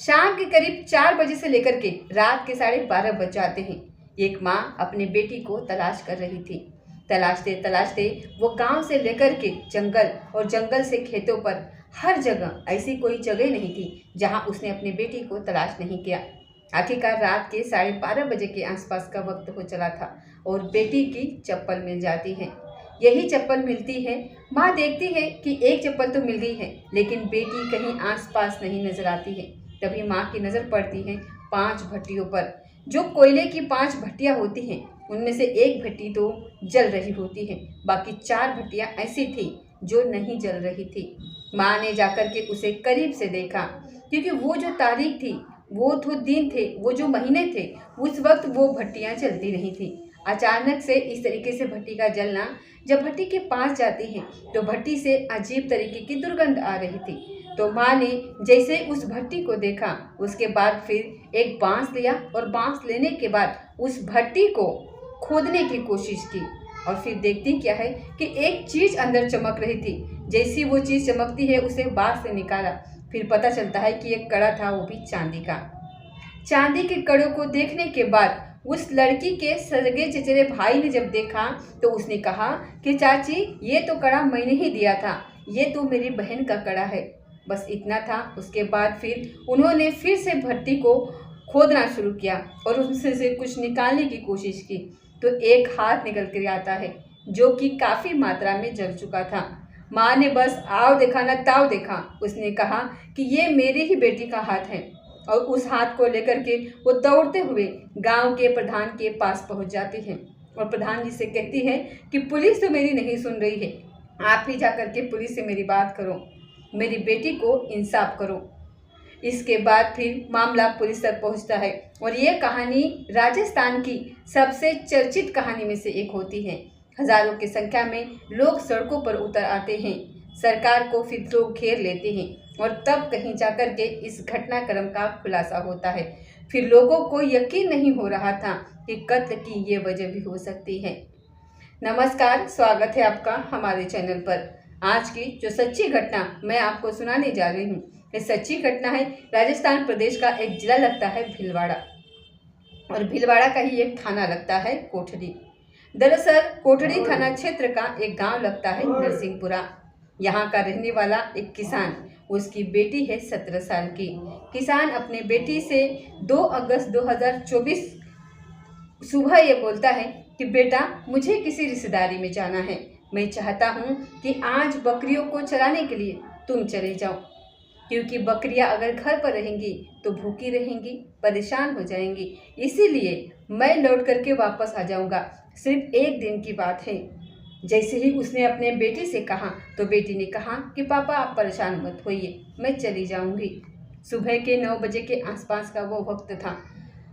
शाम के करीब 4 बजे से लेकर के रात के 12:30 बज जाते हैं। एक माँ अपने बेटी को तलाश कर रही थी। तलाशते तलाशते वो गांव से लेकर के जंगल और जंगल से खेतों पर हर जगह ऐसी कोई जगह नहीं थी जहां उसने अपनी बेटी को तलाश नहीं किया। आखिरकार रात के 12:30 बजे के आसपास का वक्त हो चला था और बेटी की चप्पल मिल जाती है। यही चप्पल मिलती है। माँ देखती है कि एक चप्पल तो मिल गई है, लेकिन बेटी कहीं आसपास नहीं नजर आती है। तभी माँ की नज़र पड़ती है 5 भट्टियों पर। जो कोयले की 5 भट्टियाँ होती हैं, उनमें से एक भट्टी तो जल रही होती है, बाकी 4 भट्टियाँ ऐसी थी जो नहीं जल रही थी। माँ ने जाकर के उसे करीब से देखा, क्योंकि वो जो तारीख थी, वो तो दिन थे, वो जो महीने थे, उस वक्त वो भट्टियाँ जलती नहीं थी। अचानक से इस तरीके से भट्टी का जलना, जब भट्टी के पास जाती है तो भट्टी से अजीब तरीके की दुर्गंध आ रही थी। तो माँ ने जैसे उस भट्टी को देखा, उसके बाद फिर एक बांस लिया और बांस लेने के बाद उस भट्टी को खोदने की कोशिश की। और फिर देखती क्या है कि एक चीज़ अंदर चमक रही थी। जैसी वो चीज़ चमकती है, उसे बांस से निकाला। फिर पता चलता है कि एक कड़ा था, वो भी चांदी का। चांदी के कड़ों को देखने के बाद उस लड़की के सगे चचेरे भाई ने जब देखा तो उसने कहा कि चाची, ये तो कड़ा मैंने ही दिया था, ये तो मेरी बहन का कड़ा है। बस इतना था। उसके बाद फिर उन्होंने फिर से भट्टी को खोदना शुरू किया और उसमें से कुछ निकालने की कोशिश की, तो एक हाथ निकल कर आता है जो कि काफ़ी मात्रा में जल चुका था। माँ ने बस आओ देखा ना ताव देखा। उसने कहा कि ये मेरी ही बेटी का हाथ है, और उस हाथ को लेकर के वो दौड़ते हुए गांव के प्रधान के पास पहुंच जाती है और प्रधान जी से कहती है कि पुलिस तो मेरी नहीं सुन रही है, आप ही जाकर के पुलिस से मेरी बात करो, मेरी बेटी को इंसाफ करो। इसके बाद फिर मामला पुलिस तक पहुंचता है और ये कहानी राजस्थान की सबसे चर्चित कहानी में से एक होती है। हजारों की संख्या में लोग सड़कों पर उतर आते हैं। सरकार को फिर लोग घेर लेते हैं और तब कहीं जाकर के इस घटनाक्रम का खुलासा होता है। फिर लोगों को यकीन नहीं हो रहा था कि कत्ल की ये वजह भी हो सकती है। नमस्कार, स्वागत है आपका हमारे चैनल पर। आज की जो सच्ची घटना मैं आपको सुनाने जा रही हूँ, ये सच्ची घटना है। राजस्थान प्रदेश का एक जिला लगता है भीलवाड़ा, और भीलवाड़ा का ही एक थाना लगता है कोठड़ी। दरअसल कोठड़ी थाना क्षेत्र का एक गांव लगता है नरसिंहपुरा। यहाँ का रहने वाला एक किसान, उसकी बेटी है 17 साल की। किसान अपने बेटी से 2 अगस्त 2024 सुबह ये बोलता है कि बेटा, मुझे किसी रिश्तेदारी में जाना है, मैं चाहता हूँ कि आज बकरियों को चराने के लिए तुम चले जाओ, क्योंकि बकरियां अगर घर पर रहेंगी तो भूखी रहेंगी, परेशान हो जाएंगी, इसीलिए मैं लौट करके वापस आ जाऊंगा, सिर्फ 1 दिन की बात है। जैसे ही उसने अपने बेटी से कहा तो बेटी ने कहा कि पापा आप परेशान मत होइए, मैं चली जाऊंगी। सुबह के 9 बजे के आसपास का वो वक्त था।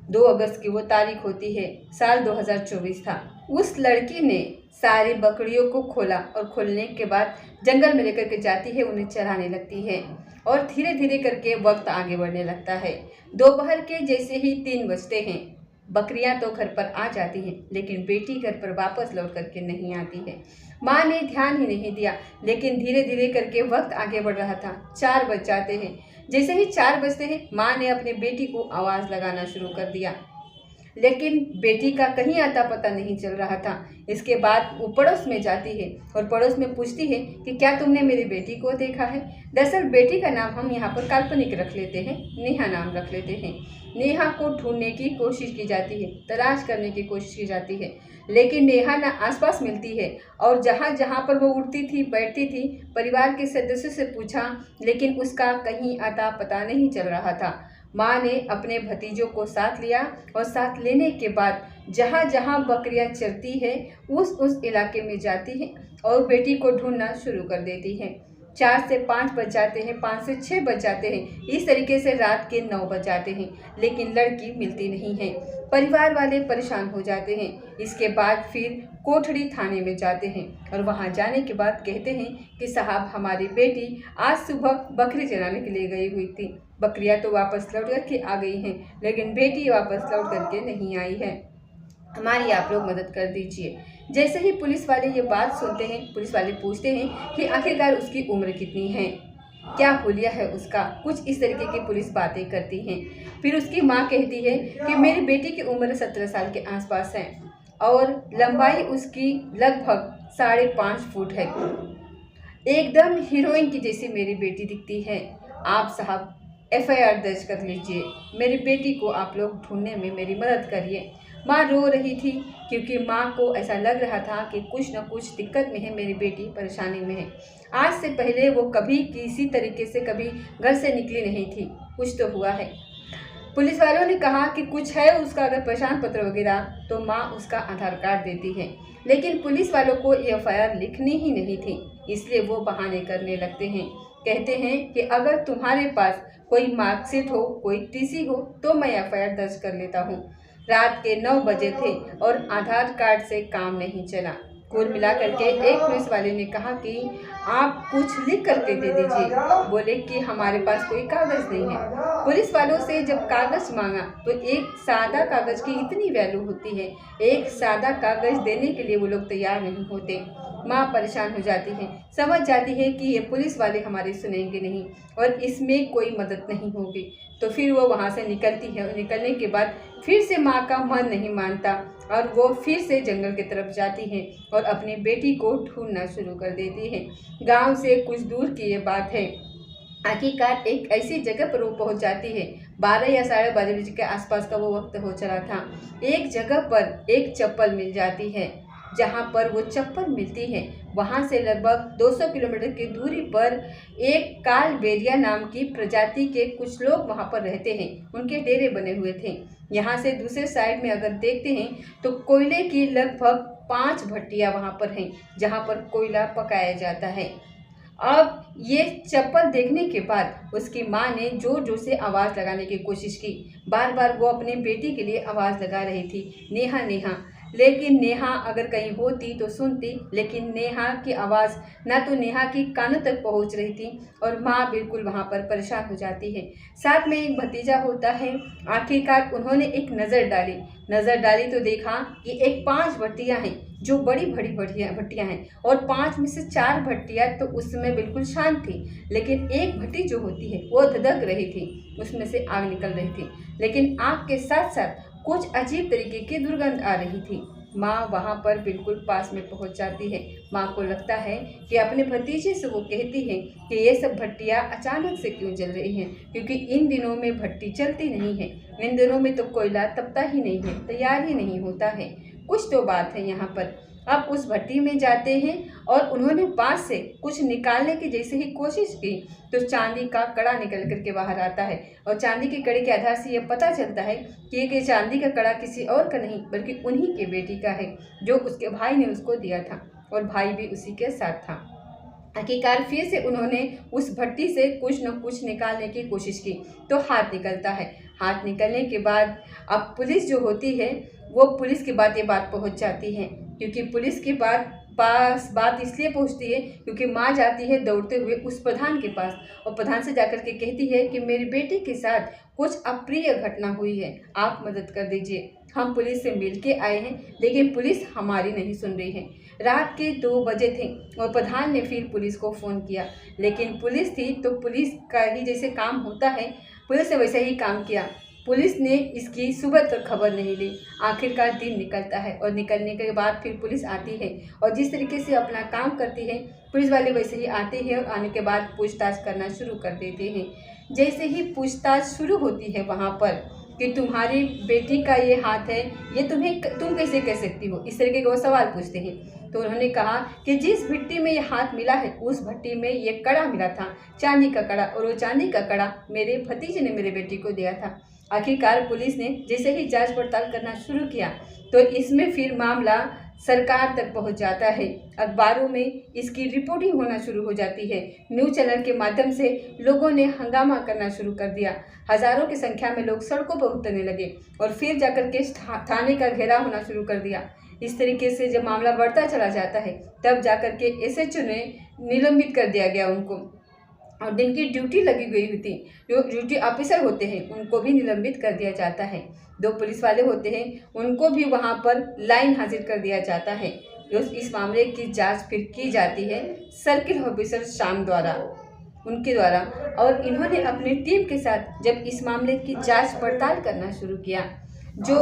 2 अगस्त की वो तारीख होती है, साल 2024 था। उस लड़की ने सारी बकरियों को खोला और खोलने के बाद जंगल में लेकर के जाती है, उन्हें चराने लगती है और धीरे धीरे करके वक्त आगे बढ़ने लगता है। दोपहर के जैसे ही 3 बजते हैं, बकरियां तो घर पर आ जाती हैं, लेकिन बेटी घर पर वापस लौट करके नहीं आती है। माँ ने ध्यान ही नहीं दिया, लेकिन धीरे धीरे करके वक्त आगे बढ़ रहा था। 4 बज जाते हैं। जैसे ही 4 बजते हैं, माँ ने अपने बेटी को आवाज़ लगाना शुरू कर दिया, लेकिन बेटी का कहीं आता पता नहीं चल रहा था। इसके बाद वो पड़ोस में जाती है और पड़ोस में पूछती है कि क्या तुमने मेरी बेटी को देखा है। दरअसल बेटी का नाम हम यहाँ पर काल्पनिक रख लेते हैं, नेहा नाम रख लेते हैं। नेहा को ढूंढने की कोशिश की जाती है, तलाश करने की कोशिश की जाती है, लेकिन नेहा ना आसपास मिलती है। और जहाँ जहाँ पर वो उठती थी, बैठती थी, परिवार के सदस्यों से पूछा, लेकिन उसका कहीं आता पता नहीं चल रहा था। माँ ने अपने भतीजों को साथ लिया और साथ लेने के बाद जहाँ जहाँ बकरियाँ चरती है उस इलाके में जाती है और बेटी को ढूंढना शुरू कर देती है। 4 से 5 बज जाते हैं, 5 से 6 बज जाते हैं, इस तरीके से रात के 9 बज जाते हैं, लेकिन लड़की मिलती नहीं है। परिवार वाले परेशान हो जाते हैं। इसके बाद फिर कोठड़ी थाने में जाते हैं और वहां जाने के बाद कहते हैं कि साहब, हमारी बेटी आज सुबह बकरी चराने के लिए गई हुई थी, बकरियां तो वापस लौट करके आ गई हैं, लेकिन बेटी वापस लौट करके नहीं आई है, हमारी आप लोग मदद कर दीजिए। जैसे ही पुलिस वाले ये बात सुनते हैं, पुलिस वाले पूछते हैं कि आखिरकार उसकी उम्र कितनी है। क्या हुलिया है उसका, कुछ इस तरीके की पुलिस बातें करती हैं। फिर उसकी माँ कहती है कि मेरी बेटी की उम्र 17 साल के आसपास है और लंबाई उसकी लगभग 5.5 फुट है। एकदम हीरोइन की जैसी मेरी बेटी दिखती है। आप साहब एफआईआर दर्ज कर लीजिए, मेरी बेटी को आप लोग ढूंढने में मेरी मदद करिए। माँ रो रही थी क्योंकि माँ को ऐसा लग रहा था कि कुछ न कुछ दिक्कत में है, मेरी बेटी परेशानी में है। आज से पहले वो कभी किसी तरीके से कभी घर से निकली नहीं थी, कुछ तो हुआ है। पुलिस वालों ने कहा कि कुछ है उसका अगर पहचान पत्र वगैरह तो माँ उसका आधार कार्ड देती है, लेकिन पुलिस वालों को एफआईआर लिखनी ही नहीं थी, इसलिए वो बहाने करने लगते हैं। कहते हैं कि अगर तुम्हारे पास कोई मार्कशीट हो, कोई टीसी हो तो मैं एफआईआर दर्ज कर लेता हूँ। रात के 9 बजे थे और आधार कार्ड से काम नहीं चला। कुल मिलाकर के एक पुलिस वाले ने कहा कि आप कुछ लिख करके दे दीजिए। बोले कि हमारे पास कोई कागज़ नहीं है। पुलिस वालों से जब कागज़ मांगा तो एक सादा कागज़ की इतनी वैल्यू होती है, एक सादा कागज़ देने के लिए वो लोग तैयार नहीं होते। माँ परेशान हो जाती है, समझ जाती है कि ये पुलिस वाले हमारे सुनेंगे नहीं और इसमें कोई मदद नहीं होगी। तो फिर वो वहाँ से निकलती है और निकलने के बाद फिर से माँ का मन नहीं मानता और वो फिर से जंगल की तरफ जाती है और अपनी बेटी को ढूंढना शुरू कर देती है। गांव से कुछ दूर की ये बात है। आखिरकार एक ऐसी जगह पर वो पहुंच जाती है। 12 या 12:30 बजे के आसपास का वो वक्त हो चला था। एक जगह पर एक चप्पल मिल जाती है। जहाँ पर वो चप्पल मिलती है वहाँ से लगभग 200 किलोमीटर की दूरी पर एक कालबेलिया नाम की प्रजाति के कुछ लोग वहाँ पर रहते हैं। उनके डेरे बने हुए थे। यहाँ से दूसरे साइड में अगर देखते हैं तो कोयले की लगभग 5 भट्टियाँ वहाँ पर हैं, जहाँ पर कोयला पकाया जाता है। अब ये चप्पल देखने के बाद उसकी माँ ने जोर जोर से आवाज़ लगाने की कोशिश की। बार बार वो अपने बेटी के लिए आवाज़ लगा रही थी, नेहा नेहा। लेकिन नेहा अगर कहीं होती तो सुनती, लेकिन नेहा की आवाज़ ना तो नेहा की कानों तक पहुंच रही थी और माँ बिल्कुल वहाँ पर परेशान हो जाती है। साथ में एक भतीजा होता है। आखिरकार उन्होंने एक नज़र डाली तो देखा कि एक 5 भट्टियाँ हैं जो बड़ी बड़ी भट्टियाँ हैं और 5 में से 4 भट्टियाँ तो उस समय बिल्कुल शांत थी, लेकिन एक भट्टी जो होती है वो धधक रही थी, उसमें से आग निकल रही थी। लेकिन आग के साथ साथ कुछ अजीब तरीके की दुर्गंध आ रही थी। माँ वहाँ पर बिल्कुल पास में पहुँच जाती है। माँ को लगता है कि अपने भतीजे से वो कहती है कि ये सब भट्टियाँ अचानक से क्यों जल रही हैं, क्योंकि इन दिनों में भट्टी चलती नहीं है। इन दिनों में तो कोयला तपता ही नहीं है, तैयार ही नहीं होता है। कुछ तो बात है यहाँ पर। अब उस भट्टी में जाते हैं और उन्होंने बांस से कुछ निकालने की जैसे ही कोशिश की तो चांदी का कड़ा निकल करके बाहर आता है और चांदी के कड़े के आधार से यह पता चलता है कि ये चांदी का कड़ा किसी और का नहीं बल्कि उन्हीं के बेटी का है, जो उसके भाई ने उसको दिया था और भाई भी उसी के साथ था। आखिरकार फिर से उन्होंने उस भट्टी से कुछ न कुछ निकालने की कोशिश की तो हाथ निकलता है। हाथ निकलने के बाद अब पुलिस जो होती है वो पुलिस के बाद ये बात पहुंच जाती है, क्योंकि पुलिस के पास बात इसलिए पहुंचती है क्योंकि माँ जाती है दौड़ते हुए उस प्रधान के पास और प्रधान से जाकर के कहती है कि मेरी बेटी के साथ कुछ अप्रिय घटना हुई है, आप मदद कर दीजिए। हम पुलिस से मिल के आए हैं लेकिन पुलिस हमारी नहीं सुन रही है। रात के 2 बजे थे और प्रधान ने फिर पुलिस को फ़ोन किया, लेकिन पुलिस थी तो पुलिस का ही जैसे काम होता है, पुलिस ने वैसे ही काम किया। पुलिस ने इसकी सुबह तक खबर नहीं ली। आखिरकार दिन निकलता है और निकलने के बाद फिर पुलिस आती है और जिस तरीके से अपना काम करती है पुलिस वाले वैसे ही आते हैं और आने के बाद पूछताछ करना शुरू कर देते हैं। जैसे ही पूछताछ शुरू होती है वहाँ पर कि तुम्हारी बेटी का ये हाथ है, ये तुम कैसे कह सकती हो, इस तरीके के वो सवाल पूछते हैं। तो उन्होंने कहा कि जिस भट्टी में ये हाथ मिला है उस भट्टी में ये कड़ा मिला था, चांदी का कड़ा, और वो चांदी का कड़ा मेरे भतीजे ने मेरे बेटी को दिया था। आखिरकार पुलिस ने जैसे ही जांच पड़ताल करना शुरू किया तो इसमें फिर मामला सरकार तक पहुंच जाता है। अखबारों में इसकी रिपोर्टिंग होना शुरू हो जाती है। न्यूज़ चैनल के माध्यम से लोगों ने हंगामा करना शुरू कर दिया। हज़ारों की संख्या में लोग सड़कों पर उतरने लगे और फिर जाकर के थाने का घेराव होना शुरू कर दिया। इस तरीके से जब मामला बढ़ता चला जाता है तब जाकर के एसएचओ ने निलंबित कर दिया गया उनको, और जिनकी ड्यूटी लगी गई होती, जो ड्यूटी ऑफिसर होते हैं उनको भी निलंबित कर दिया जाता है। 2 पुलिस वाले होते हैं उनको भी वहाँ पर लाइन हाजिर कर दिया जाता है। इस मामले की जांच फिर की जाती है सर्किल ऑफिसर श्याम द्वारा। उनके द्वारा, और इन्होंने अपनी टीम के साथ जब इस मामले की जांच पड़ताल करना शुरू किया, जो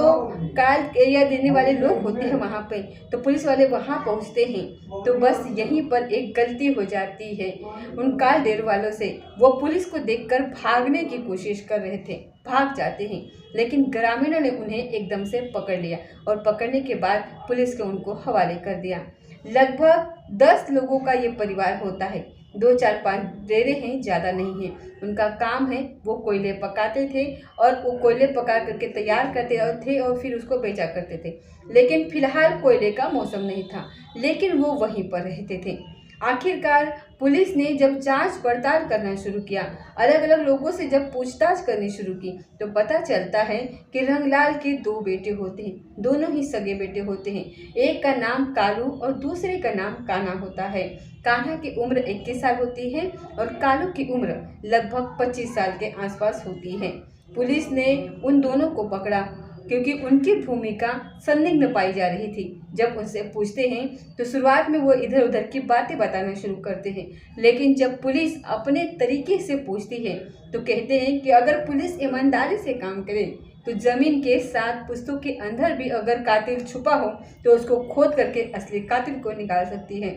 कार एरिया देने वाले लोग होते हैं वहाँ पे, तो पुलिस वाले वहाँ पहुँचते हैं तो बस यहीं पर एक गलती हो जाती है उन कार डेर वालों से। वो पुलिस को देखकर भागने की कोशिश कर रहे थे, भाग जाते हैं, लेकिन ग्रामीणों ने उन्हें एकदम से पकड़ लिया और पकड़ने के बाद पुलिस को उनको हवाले कर दिया। लगभग 10 लोगों का ये परिवार होता है, 2 4 5 डेरे हैं, ज़्यादा नहीं है। उनका काम है, वो कोयले पकाते थे और वो कोयले पका करके तैयार करते थे और फिर उसको बेचा करते थे। लेकिन फिलहाल कोयले का मौसम नहीं था, लेकिन वो वहीं पर रहते थे। आखिरकार पुलिस ने जब जांच पड़ताल करना शुरू किया, अलग अलग लोगों से जब पूछताछ करनी शुरू की, तो पता चलता है कि रंगलाल के 2 बेटे होते हैं, दोनों ही सगे बेटे होते हैं। एक का नाम कालू और दूसरे का नाम कान्हा होता है। कान्हा की उम्र 21 साल होती है और कालू की उम्र लगभग 25 साल के आसपास होती है। पुलिस ने उन दोनों को पकड़ा क्योंकि उनकी भूमिका संदिग्ध पाई जा रही थी। जब उनसे पूछते हैं तो शुरुआत में वो इधर उधर की बातें बताना शुरू करते हैं, लेकिन जब पुलिस अपने तरीके से पूछती है तो कहते हैं कि अगर पुलिस ईमानदारी से काम करे तो ज़मीन के 7 पुश्तों के अंदर भी अगर कातिल छुपा हो तो उसको खोद करके असली कातिल को निकाल सकती है।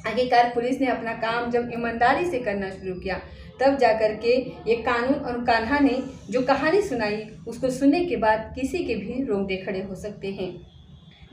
आखिरकार पुलिस ने अपना काम जब ईमानदारी से करना शुरू किया, तब जाकर के ये कानून और कान्हा ने जो कहानी सुनाई, उसको सुनने के बाद किसी के भी रोंगटे खड़े हो सकते हैं।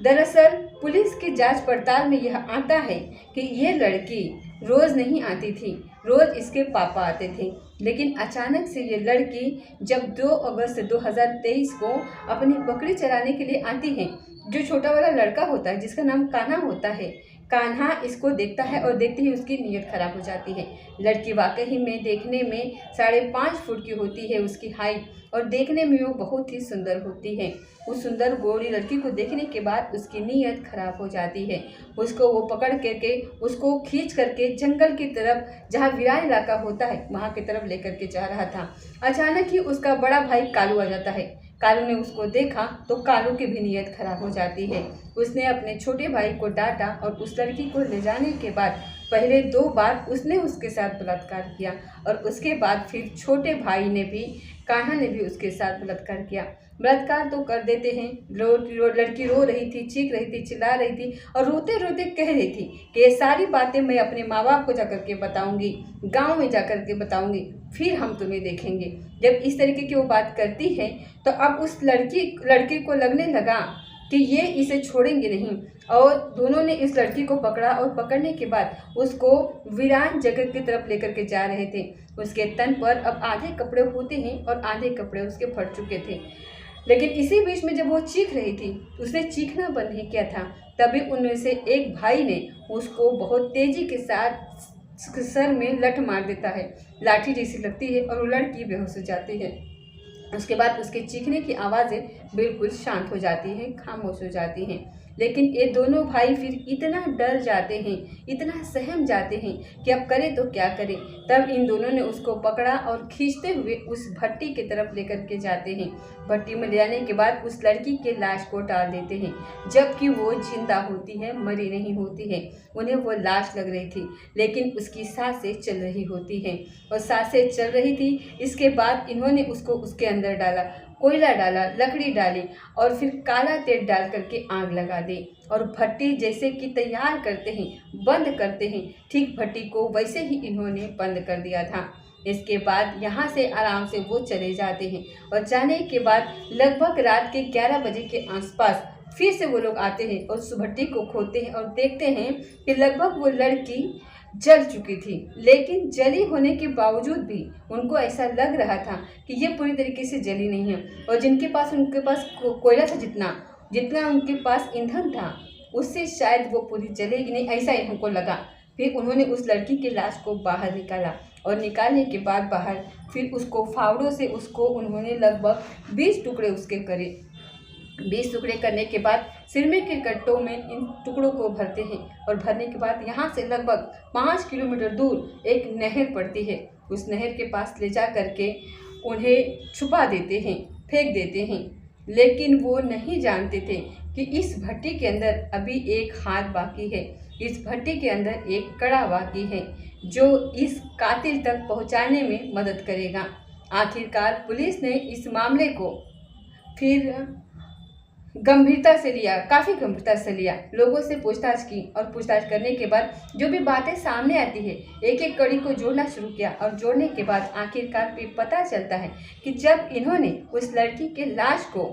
दरअसल पुलिस की जांच पड़ताल में यह आता है कि ये लड़की रोज़ नहीं आती थी, रोज़ इसके पापा आते थे, लेकिन अचानक से ये लड़की जब 2 अगस्त 2023 को अपनी बकरी चराने के लिए आती है, जो छोटा वाला लड़का होता है जिसका नाम कान्हा होता है, कान्हा इसको देखता है और देखते ही उसकी नीयत खराब हो जाती है। लड़की वाकई में देखने में 5.5 फुट की होती है उसकी हाइट, और देखने में वो बहुत ही सुंदर होती है। उस सुंदर गोरी लड़की को देखने के बाद उसकी नीयत खराब हो जाती है। उसको वो पकड़ करके उसको खींच करके जंगल की तरफ, जहाँ वीरान इलाका होता है, वहाँ की तरफ लेकर के जा रहा था। अचानक ही उसका बड़ा भाई कालू आ जाता है। कालू ने उसको देखा तो कालू की भी नीयत खराब हो जाती है। उसने अपने छोटे भाई को डांटा और उस लड़की को ले जाने के बाद पहले 2 बार उसने उसके साथ बलात्कार किया और उसके बाद फिर छोटे भाई ने भी, कान्हा ने भी उसके साथ बलात्कार किया। बलात्कार तो कर देते हैं। लड़की रो रही थी, चीख रही थी, चिल्ला रही थी और रोते रोते कह रही थी कि ये सारी बातें मैं अपने माँ बाप को जाकर के बताऊंगी, गांव में जाकर के बताऊंगी, फिर हम तुम्हें देखेंगे। जब इस तरीके की वो बात करती है तो अब उस लड़के को लगने लगा कि ये इसे छोड़ेंगे नहीं, और दोनों ने इस लड़की को पकड़ा और पकड़ने के बाद उसको वीरान जगह की तरफ लेकर के जा रहे थे। उसके तन पर अब आधे कपड़े होते हैं और आधे कपड़े उसके फट चुके थे। लेकिन इसी बीच में जब वो चीख रही थी, उसने चीखना बंद नहीं किया था, तभी उनमें से एक भाई ने उसको बहुत तेजी के साथ सर में लठ मार देता है। लाठी जैसी लगती है और वो लड़की बेहोश हो जाती है। उसके बाद उसके चीखने की आवाज़ें बिल्कुल शांत हो जाती हैं, खामोश हो जाती हैं। लेकिन ये दोनों भाई फिर इतना डर जाते हैं, इतना सहम जाते हैं कि अब करें तो क्या करें। तब इन दोनों ने उसको पकड़ा और खींचते हुए उस भट्टी की तरफ लेकर के जाते हैं। भट्टी में ले जाने के बाद उस लड़की के लाश को डाल देते हैं, जबकि वो जिंदा होती है, मरी नहीं होती है। उन्हें वो लाश लग रही थी, लेकिन उसकी सांसें चल रही होती हैं और सांसें चल रही थी। इसके बाद इन्होंने उसको उसके अंदर डाला, कोयला डाला, लकड़ी डाली और फिर काला तेल डाल करके आग लगा दी और भट्टी जैसे कि तैयार करते हैं, बंद करते हैं, ठीक भट्टी को वैसे ही इन्होंने बंद कर दिया था। इसके बाद यहाँ से आराम से वो चले जाते हैं और जाने के बाद लगभग रात के 11 बजे के आसपास फिर से वो लोग आते हैं और उस भट्टी को खोदते हैं और देखते हैं कि लगभग वो लड़की जल चुकी थी। लेकिन जली होने के बावजूद भी उनको ऐसा लग रहा था कि ये पूरी तरीके से जली नहीं है, और उनके पास कोयला था, जितना उनके पास ईंधन था, उससे शायद वो पूरी जलेगी नहीं, ऐसा ही हमको लगा। फिर उन्होंने उस लड़की की लाश को बाहर निकाला और निकालने के बाद बाहर फिर उसको फावड़ों से उसको उन्होंने लगभग 20 टुकड़े उसके करे। 20 टुकड़े करने के बाद सिरमे के कट्टों में इन टुकड़ों को भरते हैं और भरने के बाद यहाँ से लगभग 5 किलोमीटर दूर एक नहर पड़ती है। उस नहर के पास ले जा करके उन्हें छुपा देते हैं, फेंक देते हैं। लेकिन वो नहीं जानते थे कि इस भट्टी के अंदर अभी एक हाथ बाकी है, इस भट्टी के अंदर एक कड़ा बाकी है। जो इस कातिल तक पहुंचाने में मदद करेगा। आखिरकार पुलिस ने इस मामले को फिर गंभीरता से लिया, काफ़ी गंभीरता से लिया। लोगों से पूछताछ की और पूछताछ करने के बाद जो भी बातें सामने आती है, एक एक कड़ी को जोड़ना शुरू किया और जोड़ने के बाद आखिरकार भी पता चलता है कि जब इन्होंने उस लड़की के लाश को,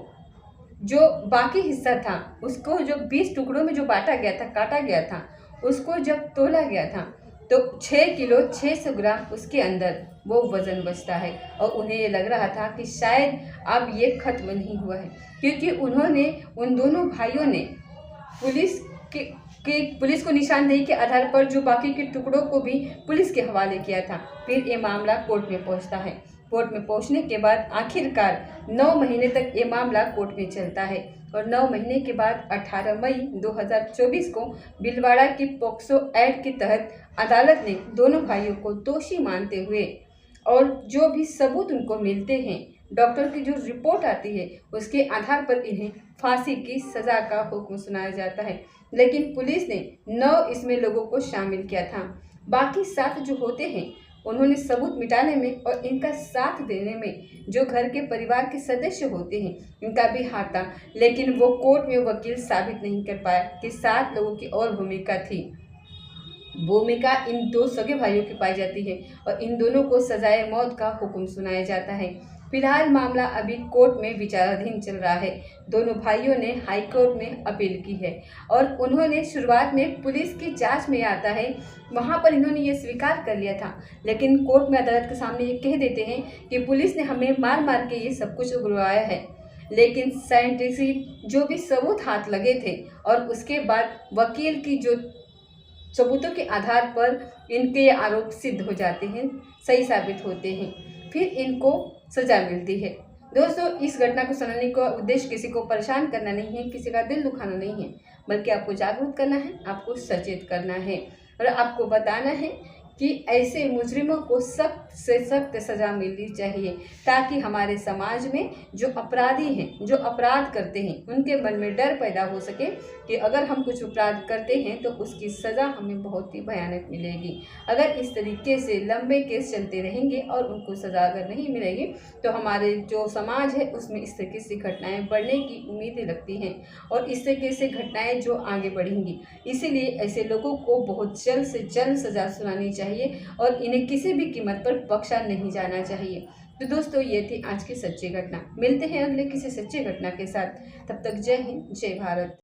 जो बाकी हिस्सा था उसको, जो 20 टुकड़ों में जो बांटा गया था, काटा गया था, उसको जब तोला गया था तो 6 किलो 600 ग्राम उसके अंदर वो वज़न बचता है। और उन्हें ये लग रहा था कि शायद अब ये ख़त्म नहीं हुआ है, क्योंकि उन्होंने, उन दोनों भाइयों ने पुलिस को निशानदेही के आधार पर जो बाकी के टुकड़ों को भी पुलिस के हवाले किया था। फिर ये मामला कोर्ट में पहुंचता है। कोर्ट में पहुंचने के बाद आखिरकार 9 महीने तक ये मामला कोर्ट में चलता है और 9 महीने के बाद 18 मई 2024 को भीलवाड़ा की पोक्सो एक्ट के तहत अदालत ने दोनों भाइयों को दोषी मानते हुए, और जो भी सबूत उनको मिलते हैं, डॉक्टर की जो रिपोर्ट आती है, उसके आधार पर इन्हें फांसी की सज़ा का हुक्म सुनाया जाता है। लेकिन पुलिस ने 9 इसमें लोगों को शामिल किया था। बाकी 7 जो होते हैं, उन्होंने सबूत मिटाने में और इनका साथ देने में जो घर के परिवार के सदस्य होते हैं, इनका भी हाथ था। लेकिन वो कोर्ट में वकील साबित नहीं कर पाया कि 7 लोगों की और भूमिका थी। भूमिका इन 2 सगे भाइयों की पाई जाती है और इन दोनों को सजाए मौत का हुक्म सुनाया जाता है। फिलहाल मामला अभी कोर्ट में विचाराधीन चल रहा है। दोनों भाइयों ने हाई कोर्ट में अपील की है और उन्होंने शुरुआत में पुलिस की जांच में आता है, वहां पर इन्होंने ये स्वीकार कर लिया था। लेकिन कोर्ट में अदालत के सामने ये कह देते हैं कि पुलिस ने हमें मार मार के ये सब कुछ उगरवाया है। लेकिन साइंटिफिक जो भी सबूत हाथ लगे थे और उसके बाद वकील की जो सबूतों के आधार पर इनके आरोप सिद्ध हो जाते हैं, सही साबित होते हैं, फिर इनको सज़ा मिलती है। दोस्तों, इस घटना को सुनाने का उद्देश्य किसी को परेशान करना नहीं है, किसी का दिल दुखाना नहीं है, बल्कि आपको जागरूक करना है, आपको सचेत करना है और आपको बताना है कि ऐसे मुजरिमों को सख्त से सख्त सज़ा मिलनी चाहिए, ताकि हमारे समाज में जो अपराधी हैं, जो अपराध करते हैं, उनके मन में डर पैदा हो सके कि अगर हम कुछ अपराध करते हैं तो उसकी सज़ा हमें बहुत ही भयानक मिलेगी। अगर इस तरीके से लंबे केस चलते रहेंगे और उनको सज़ा अगर नहीं मिलेगी तो हमारे जो समाज है उसमें इस तरीके से घटनाएँ बढ़ने की उम्मीदें लगती हैं और इस तरीके से घटनाएँ जो आगे बढ़ेंगी। इसीलिए ऐसे लोगों को बहुत जल्द से जल्द सज़ा सुनानी चाहिए और इन्हें किसी भी कीमत पर बख्शा नहीं जाना चाहिए। तो दोस्तों, ये थी आज की सच्ची घटना। मिलते हैं अगले किसी सच्ची घटना के साथ। तब तक जय हिंद, जय भारत।